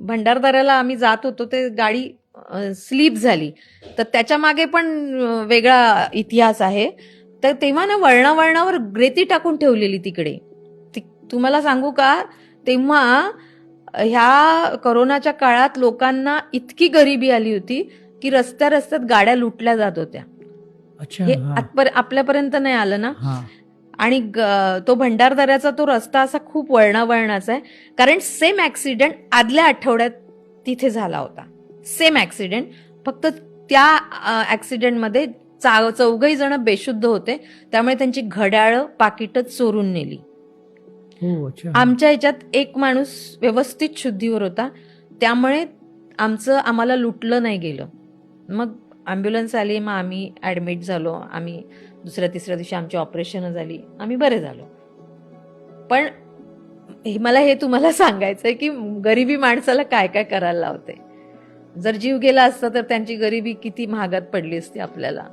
भंडारदऱ्याला आम्ही जात होतो ते गाडी स्लीप झाली, तर त्याच्या मागे पण वेगळा इतिहास आहे. तर तेव्हा ना वळणावर रेती टाकून ठेवलेली तिकडे. तुम्हाला सांगू का, तेव्हा ह्या कोरोनाच्या काळात लोकांना इतकी गरिबी आली होती की रस्त्यात गाड्या लुटल्या जात होत्या. हे आपल्यापर्यंत नाही आलं ना. आणि तो भंडारदऱ्याचा तो रस्ता असा खूप वळणाचा आहे, कारण सेम ऍक्सिडेंट आदल्या आठवड्यात तिथे झाला होता. सेम ऍक्सिडेंट, फक्त त्या ऍक्सिडेंटमध्ये 4 जण बेशुद्ध होते, त्यामुळे त्यांची घड्याळं पाकिटच चोरून नेली. आमच्या ह्याच्यात एक माणूस व्यवस्थित शुद्धीवर होता, त्यामुळे आम्हाला लुटलं नाही गेलं. मग ॲम्ब्युलन्स आली, मग आम्ही ॲडमिट झालो. आम्ही दुसऱ्या-तिसऱ्या दिवशी आमची ऑपरेशन झाली, आम्ही बरे झालो. पण मला हे तुम्हाला सांगायचंय की गरिबी माणसाला काय काय करायला लावते. जर जीव गेला असता तर त्यांची गरिबी किती महागात पडली असती आपल्याला.